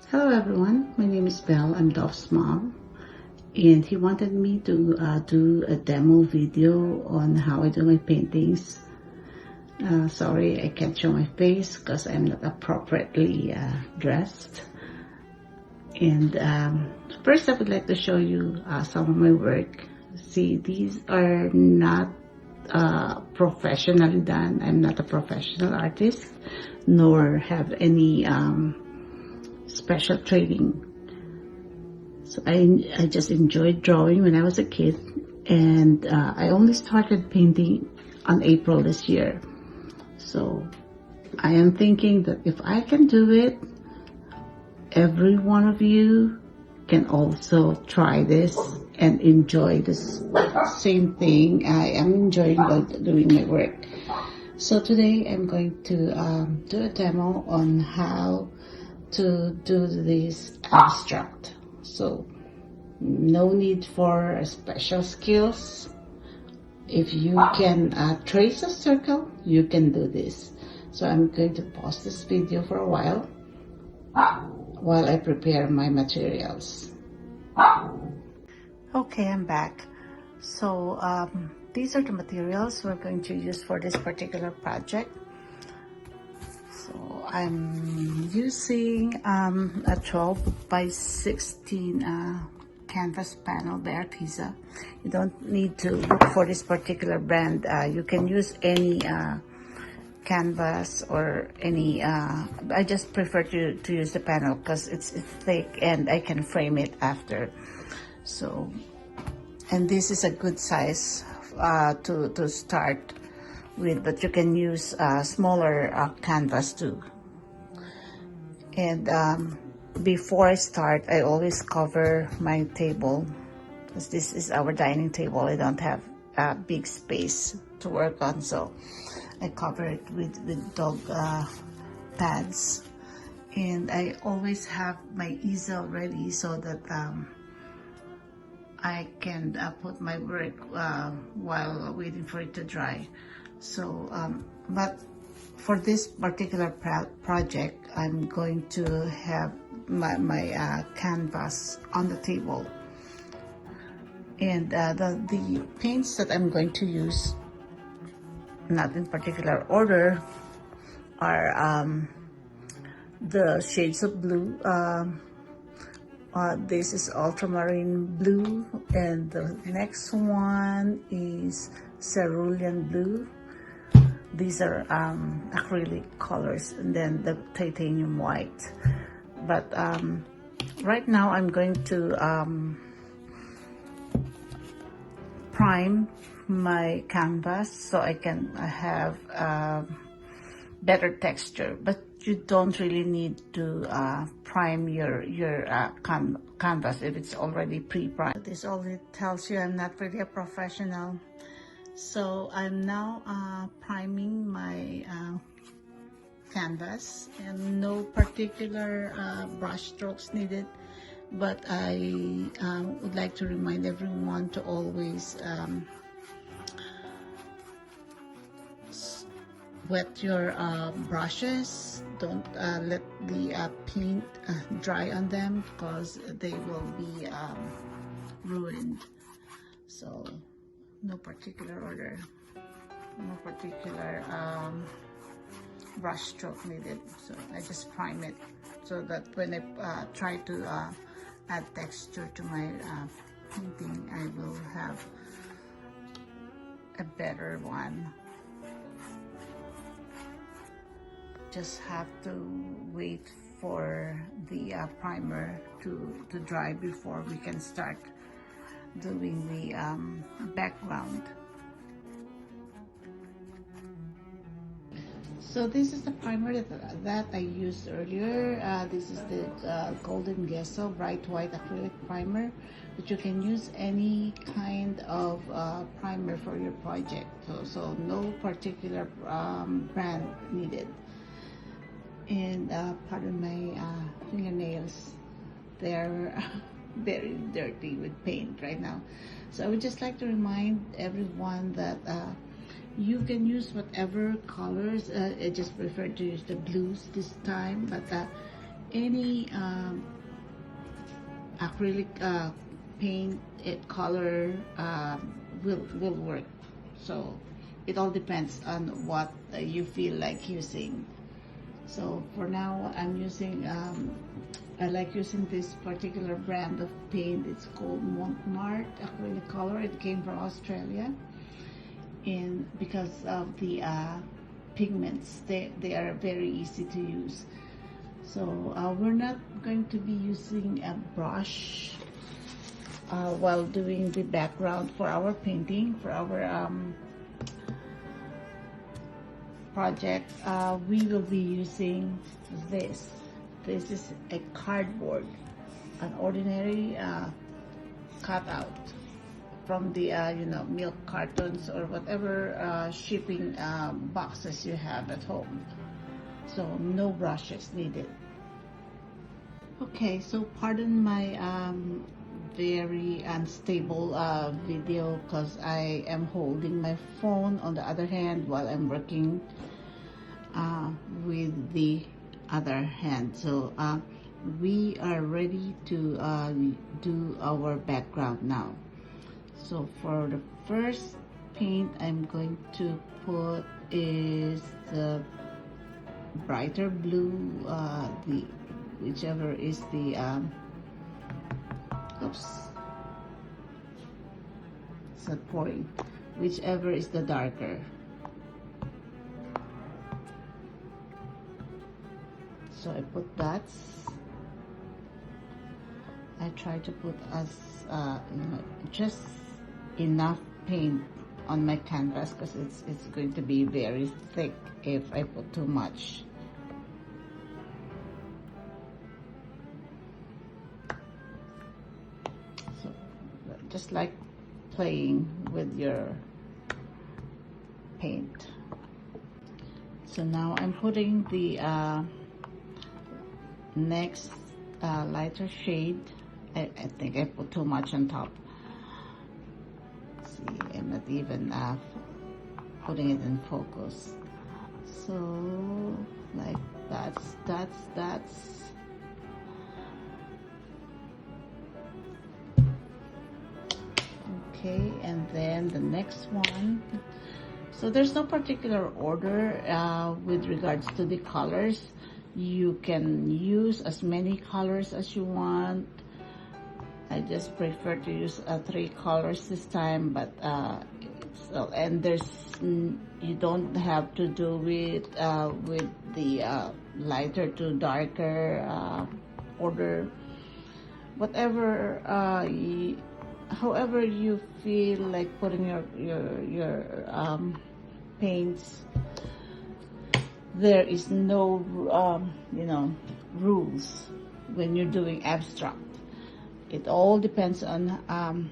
Hello everyone, my name is Belle. I'm Dolph's mom, and he wanted me to do a demo video on how I do my paintings. Sorry, I can't show my face because I'm not appropriately dressed. And first I would like to show you some of my work. See, these are not professionally done. I'm not a professional artist, nor have any special training. So I just enjoyed drawing when I was a kid, and I only started painting on April this year. So I am thinking that if I can do it, every one of you can also try this and enjoy this same thing I am enjoying by doing my work. So today I'm going to do a demo on how to do this abstract. So no need for special skills. If you can trace a circle, you can do this. So I'm going to pause this video for a while I prepare my materials. Okay, I'm back. So these are the materials we're going to use for this particular project. So I'm using a 12 by 16 canvas panel by Arteza. You don't need to look for this particular brand. You can use any canvas or any I just prefer to use the panel because it's thick and I can frame it after. So, and this is a good size to start with, but you can use smaller canvas too. And before I start, I always cover my table because this is our dining table. I don't have a big space to work on, so I cover it with dog pads. And I always have my easel ready so that I can put my work while waiting for it to dry. So, but for this particular project, I'm going to have my canvas on the table. And the paints that I'm going to use, not in particular order, are the shades of blue. This is ultramarine blue, and the next one is cerulean blue. These are acrylic colors, and then the titanium white. But right now I'm going to prime my canvas so I can have better texture. But you don't really need to prime your canvas if it's already pre-primed. This already tells you I'm not really a professional. So I'm now priming my canvas, and no particular brush strokes needed, but I would like to remind everyone to always wet your brushes. Don't let the paint dry on them because they will be ruined. So no particular order, no particular brush stroke needed. So I just prime it so that when I try to add texture to my painting, I will have a better one. Just have to wait for the primer to dry before we can start doing the background. So this is the primer that I used earlier. This is the Golden Gesso Bright White Acrylic Primer, but you can use any kind of primer for your project. So no particular brand needed. And pardon my fingernails, they're very dirty with paint right now. So I would just like to remind everyone that you can use whatever colors. I just prefer to use the blues this time, but any acrylic paint color will work. So it all depends on what you feel like using. So for now, I'm using I like using this particular brand of paint. It's called Montmart acrylic color. It came from Australia, and because of the pigments, they are very easy to use. So we're not going to be using a brush while doing the background for our painting, for our project. We will be using this. This is a cardboard, an ordinary cutout from the milk cartons or whatever shipping boxes you have at home. So no brushes needed. Okay, so pardon my very unstable video because I am holding my phone on the other hand while I'm working with the other hand. So we are ready to do our background now. So for the first paint I'm going to put is the brighter blue, the whichever is the it's not pouring, whichever is the darker. So I put dots. I try to put as just enough paint on my canvas because it's going to be very thick if I put too much. So just like playing with your paint. So now I'm putting the next lighter shade. I think I put too much on top. See, I'm not even putting it in focus. So like that's okay. And then the next one. So there's no particular order with regards to the colors. You can use as many colors as you want. I just prefer to use 3 colors this time, but and you don't have to do it with the lighter to darker order. Whatever, however you feel like putting your paints. There is no rules when you're doing abstract. It all depends on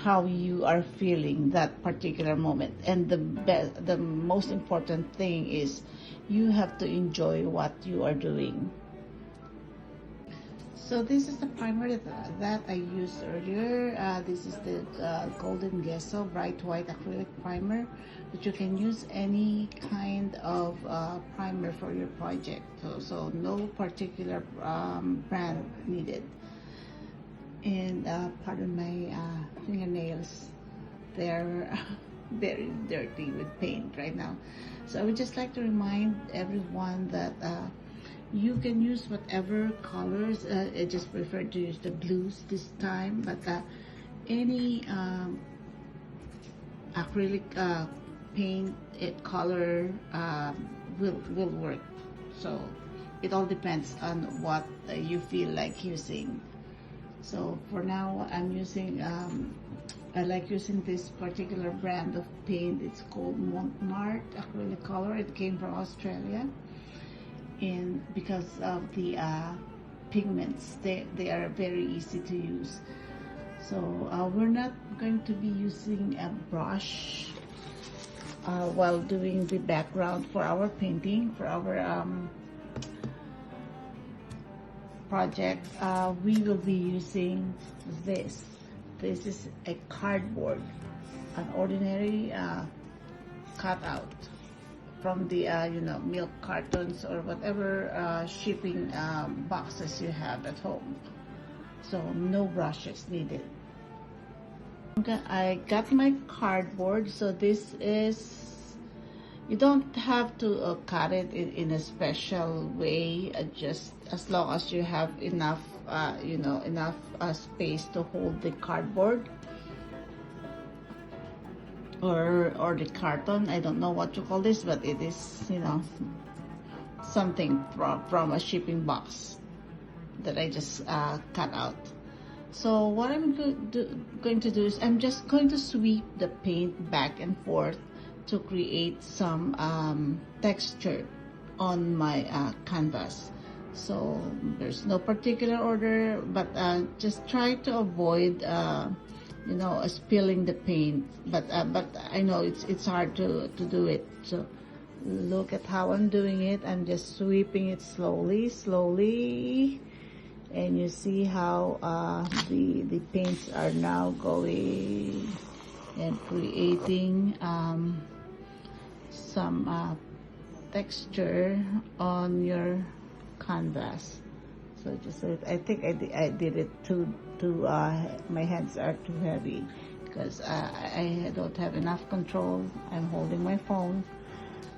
how you are feeling that particular moment. And the most important thing is you have to enjoy what you are doing. So this is the primer that I used earlier. This is the Golden Gesso Bright White Acrylic Primer, but you can use any kind of primer for your project. So no particular brand needed. And pardon my fingernails, they're very dirty with paint right now. So I would just like to remind everyone that you can use whatever colors. I just prefer to use the blues this time, but any acrylic paint color will work. So it all depends on what you feel like using. So for now, I'm using I like using this particular brand of paint. It's called Montmart acrylic color. It came from Australia, and because of the pigments, they are very easy to use. So we're not going to be using a brush while doing the background for our painting, for our project. We will be using this. This is a cardboard, an ordinary cutout from the milk cartons or whatever shipping boxes you have at home. So no brushes needed. I got my cardboard. So this is, you don't have to cut it in a special way, just as long as you have enough enough space to hold the cardboard or the carton. I don't know what you call this, but it is something from a shipping box that I just cut out. So what I'm going to do is I'm just going to sweep the paint back and forth to create some texture on my canvas. So there's no particular order, but just try to avoid spilling the paint. But I know it's hard to do it. So look at how I'm doing it. I'm just sweeping it slowly. And you see how the paints are now going and creating some texture on your canvas. So just I think I did it too my hands are too heavy because I don't have enough control. I'm holding my phone,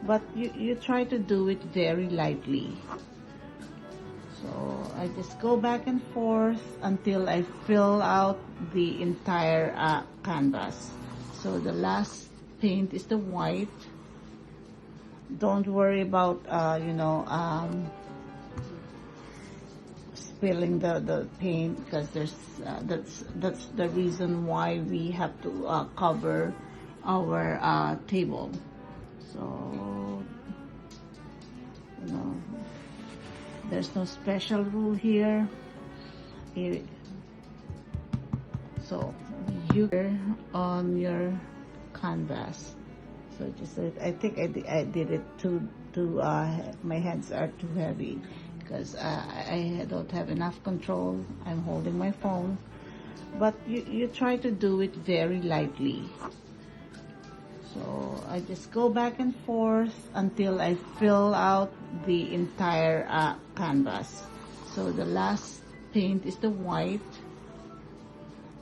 but you try to do it very lightly. So I just go back and forth until I fill out the entire canvas. So the last paint is the white. Don't worry about spilling the paint, because that's the reason why we have to cover our table. So there's no special rule here. So you on your canvas. So just I think I did it too my hands are too heavy because I don't have enough control. I'm holding my phone, but you try to do it very lightly. So I just go back and forth until I fill out the entire canvas. So the last paint is the white.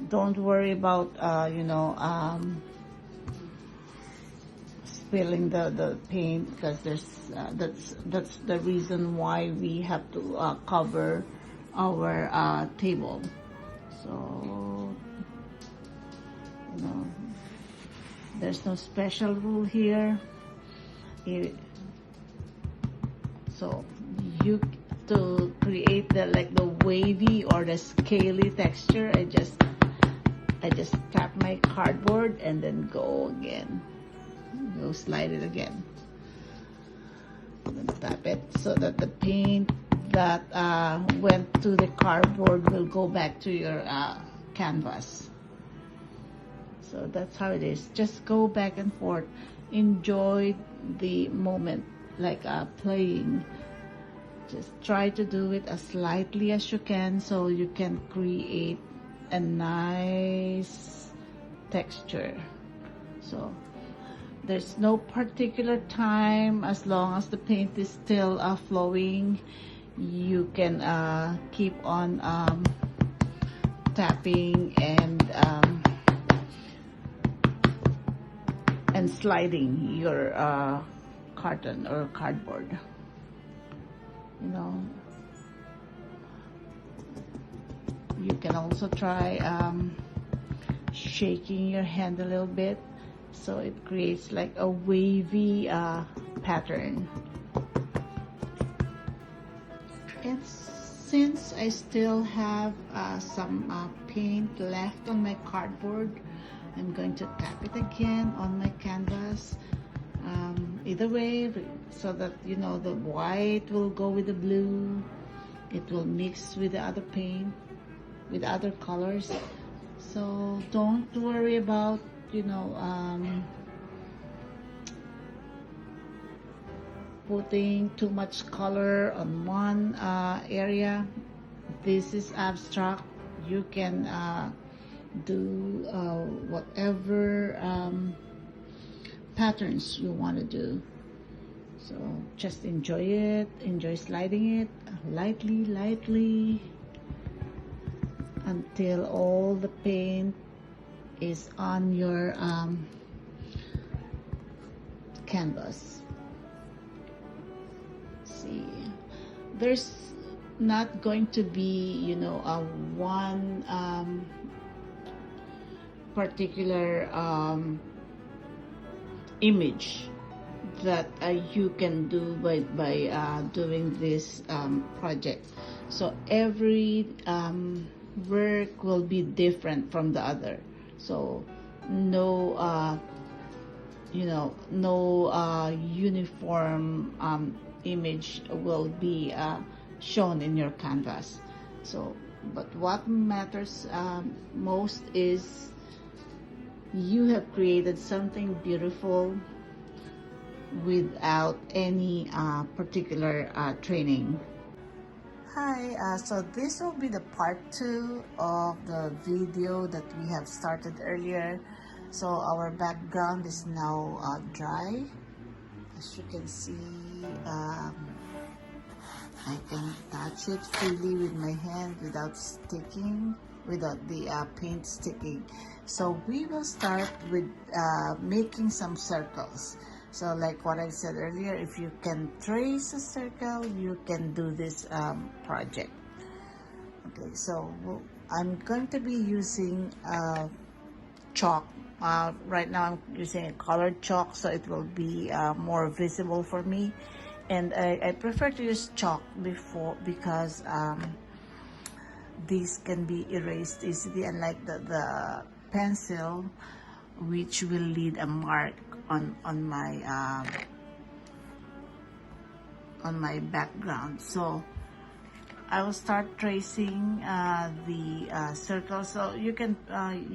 Don't worry about spilling the paint, because that's the reason why we have to cover our table. So there's no special rule here. So you to create the wavy or the scaly texture, I just tap my cardboard and then go slide it again. Then tap it so that the paint that went to the cardboard will go back to your canvas. So that's how it is. Just go back and forth. Enjoy the moment, like playing. Just try to do it as lightly as you can so you can create a nice texture. So there's no particular time. As long as the paint is still flowing, you can keep on tapping and sliding your carton or cardboard. You can also try shaking your hand a little bit so it creates like a wavy pattern. And since I still have some paint left on my cardboard, I'm going to tap it again on my canvas. Either way, so that the white will go with the blue. It will mix with the other paint, with other colors. So don't worry about putting too much color on one area. This is abstract. You can do whatever patterns you want to do. So just enjoy it, enjoy sliding it lightly until all the paint is on your canvas. See, there's not going to be, you know, a one particular image that you can do by doing this project. So every work will be different from the other. So no you know, no uniform image will be shown in your canvas. So but what matters most is you have created something beautiful without any particular training. Hi, so this will be the part 2 of the video that we have started earlier. So our background is now dry. As you can see, I can touch it freely with my hand without sticking, without the paint sticking. So we will start with making some circles. So like what I said earlier, if you can trace a circle, you can do this project. Okay, so I'm going to be using chalk. Right now I'm using a colored chalk, so it will be more visible for me. And I prefer to use chalk because these can be erased easily, unlike the pencil, which will leave a mark on my background. So I will start tracing the circle. So you can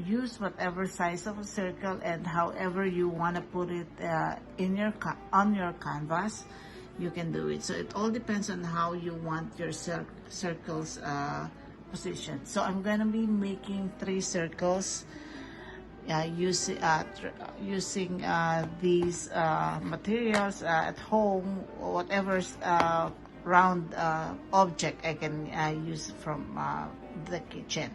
use whatever size of a circle and however you want to put it on your canvas, you can do it. So it all depends on how you want your circles positioned. So I'm going to be making 3 circles using these materials at home, whatever round object I can use from the kitchen.